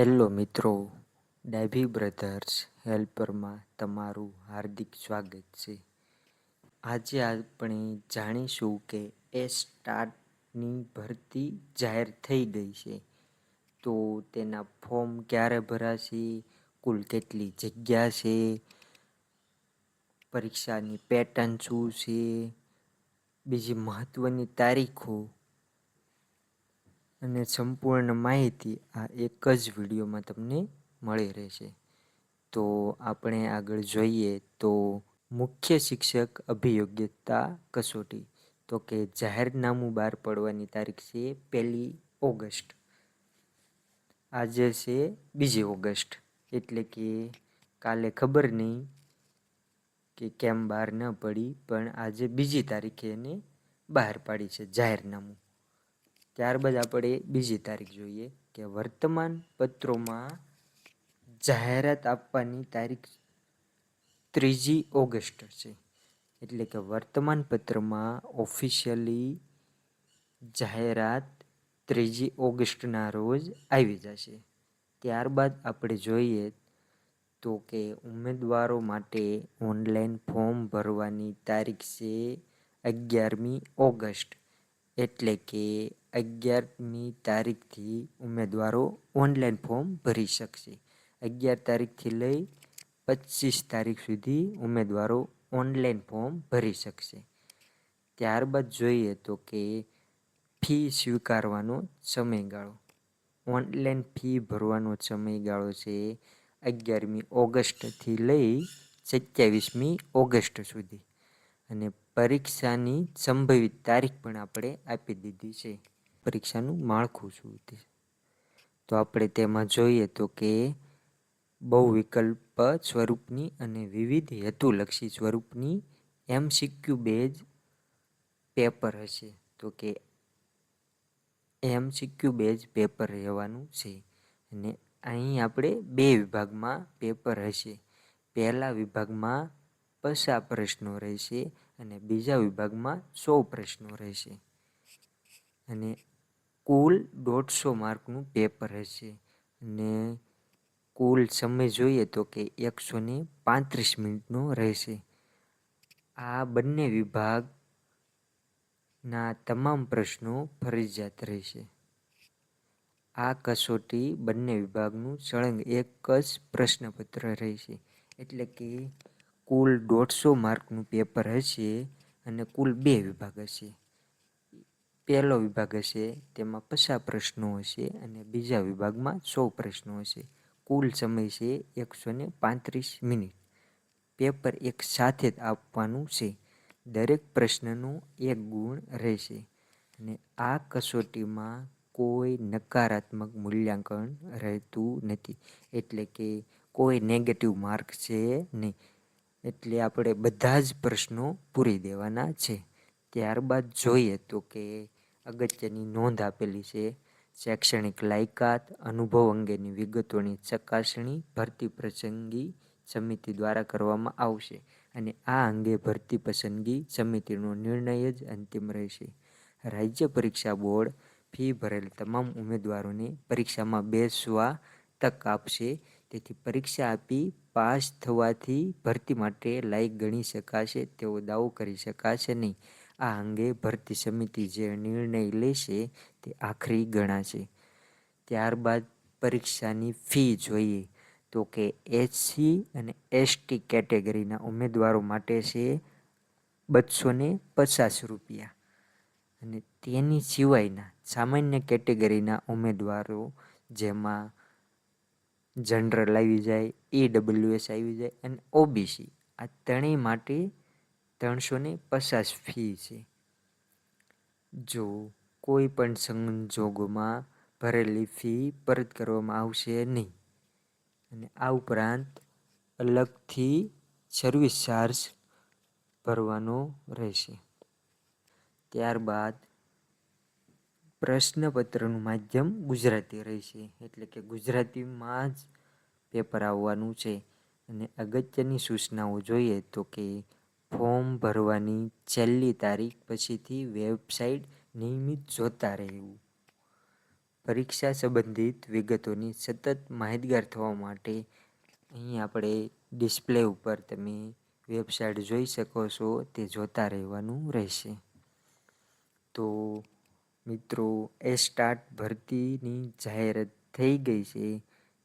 Hello મિત્રો, Dabhi brothers હેલ્પરમાં તમારું હાર્દિક સ્વાગત છે. આજે આપણે જાણીશું કે સ્ટાર્ટની ભરતી જાહેર થઈ ગઈ છે. તો તેના ફોર્મ ક્યારે ભરાશે, કુલ કેટલી જગ્યા છે, પરીક્ષાની પેટર્ન શું છે, બીજી મહત્વની તારીખો અને સંપૂર્ણ માહિતી આ એક જ વિડીયોમાં તમને મળી રહેશે. તો આપણે આગળ જોઈએ તો મુખ્ય શિક્ષક અભિયોગ્યતા કસોટી, તો કે જાહેરનામું બહાર પડવાની તારીખ છે 1 ઓગસ્ટ. આજે છે 2 ઓગસ્ટ, એટલે કે કાલે ખબર નહીં કે કેમ બહાર ન પડી, પણ આજે 2જી તારીખે એને બહાર પાડી છે જાહેરનામું. ત્યારબાદ આપણે બીજી તારીખ જોઈએ કે વર્તમાન પત્રોમાં જાહેરાત આપવાની તારીખ 3 ઓગસ્ટ છે. એટલે કે વર્તમાન પત્રમાં ઓફિશિયલી જાહેરાત 3 ઓગસ્ટના રોજ આવી જશે. ત્યારબાદ આપણે જોઈએ તો કે ઉમેદવારો માટે ઓનલાઈન ફોર્મ ભરવાની તારીખ છે 11મી ઓગસ્ટ. એટલે કે 11મી તારીખથી ઉમેદવારો ઓનલાઈન ફોર્મ ભરી શકશે. 11 તારીખથી લઈ 25 તારીખ સુધી ઉમેદવારો ઓનલાઈન ફોર્મ ભરી શકશે. ત્યારબાદ જોઈએ તો કે ફી સ્વીકારવાનો સમયગાળો. ઓનલાઈન ફી ભરવાનો સમયગાળો છે 11મી ઓગસ્ટથી લઈ 27મી ઓગસ્ટ સુધી. અને પરીક્ષાની સંભવિત તારીખ પણ આપણે આપી દીધી છે. પરીક્ષાનું માળખું શું છે તો આપણે તેમાં જોઈએ તો કે બહુવિકલ્પ સ્વરૂપની અને વિવિધ હેતુલક્ષી સ્વરૂપની MCQ બેઝ પેપર હશે. તો કે MCQ બેઝ પેપર રહેવાનું છે. અને અહીં આપણે 2 વિભાગમાં પેપર હશે. પહેલા વિભાગમાં 50 પ્રશ્નો રહેશે અને બીજા વિભાગમાં 100 પ્રશ્નો રહેશે. અને કુલ 150 માર્કનું પેપર હશે. અને કુલ સમય જોઈએ તો કે 135 મિનિટનો રહેશે. આ બંને વિભાગના તમામ પ્રશ્નો ફરજિયાત રહેશે. આ કસોટી બંને વિભાગનું સળંગ એક જ પ્રશ્નપત્ર રહેશે. એટલે કે કુલ 150 માર્કનું પેપર હશે અને કુલ 2 વિભાગ હશે. પહેલો વિભાગ હશે તેમાં 50 પ્રશ્નો હશે અને બીજા વિભાગમાં 100 પ્રશ્નો હશે. કુલ સમય છે 135 મિનિટ. પેપર એક સાથે જ આપવાનું છે. દરેક પ્રશ્નનો 1 ગુણ રહેશે. અને આ કસોટીમાં કોઈ નકારાત્મક મૂલ્યાંકન રહેતું નથી. એટલે કે કોઈ નેગેટિવ માર્ક છે નહીં. એટલે આપણે બધા જ પ્રશ્નો પૂરી દેવાના છે. ત્યારબાદ જોઈએ તો કે અગત્યની નોંધ આપેલી છે. શૈક્ષણિક લાયકાત, અનુભવ અંગેની વિગતોની ચકાસણી ભરતી પસંદગી સમિતિ દ્વારા કરવામાં આવશે. અને આ અંગે ભરતી પસંદગી સમિતિનો નિર્ણય જ અંતિમ રહેશે. રાજ્ય પરીક્ષા બોર્ડ ફી ભરેલ તમામ ઉમેદવારોને પરીક્ષામાં બેસવા તક આપશે. તેથી પરીક્ષા આપી પાસ થવાથી ભરતી માટે લાયક ગણી શકાશે તેવો દાવો કરી શકાશે નહીં. આ અંગે ભરતી સમિતિ જે નિર્ણય લેશે તે આખરી ગણાશે. ત્યારબાદ પરીક્ષાની ફી જોઈએ તો કે SC અને ST કેટેગરીના ઉમેદવારો માટે છે 250 રૂપિયા. અને તેની સિવાયના સામાન્ય કેટેગરીના ઉમેદવારો, જેમાં જનરલ આવી જાય, EWS આવી જાય અને OBC, આ ત્રણેય માટે 350 ફી છે. જો કોઈ પણ સંજોગોમાં ભરેલી ફી પરત કરવામાં આવશે નહીં. અને આ ઉપરાંત અલગથી સર્વિસ ચાર્જ ભરવાનો રહેશે. ત્યારબાદ પ્રશ્નપત્રનું માધ્યમ ગુજરાતી રહેશે. એટલે કે ગુજરાતીમાં જ પેપર આવવાનું છે. અને અગત્યની સૂચનાઓ જોઈએ તો કે ફોર્મ ભરવાની છેલ્લી તારીખ પછીથી વેબસાઇટ નિયમિત જોતા રહેવું. પરીક્ષા સંબંધિત વિગતોની સતત માહિતગાર થવા માટે અહીં આપણે ડિસ્પ્લે ઉપર તમે વેબસાઇટ જોઈ શકો છો, તે જોતા રહેવાનું રહેશે. તો મિત્રો, સ્ટાર્ટ ભરતીની જાહેરાત થઈ ગઈ છે.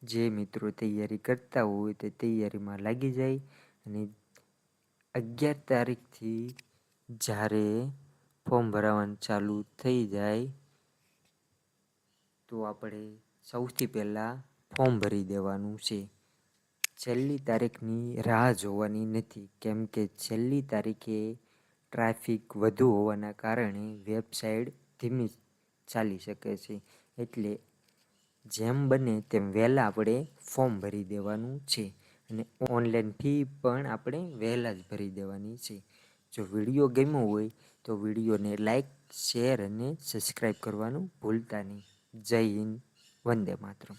જે મિત્રો તૈયારી કરતા હોય તે તૈયારીમાં લાગી જાય અને 11 તારીખથી જ્યારે ફોર્મ ભરાવાનું ચાલુ થઈ જાય તો આપણે સૌથી પહેલાં ફોર્મ ભરી દેવાનું છે. છેલ્લી તારીખની રાહ જોવાની નથી, કેમ કે છેલ્લી તારીખે ટ્રાફિક વધુ હોવાના કારણે વેબસાઇટ ધીમી ચાલી શકે છે. એટલે જેમ બને તેમ વહેલા આપણે ફોર્મ ભરી દેવાનું છે અને ઓનલાઈન ફી પણ આપણે વહેલા જ ભરી દેવાની છે. જો વિડીયો ગમ્યો હોય તો વિડીયોને લાઈક, શેર અને સબસ્ક્રાઈબ કરવાનું ભૂલતા નહીં. જય હિન્દ, વંદે માતરમ.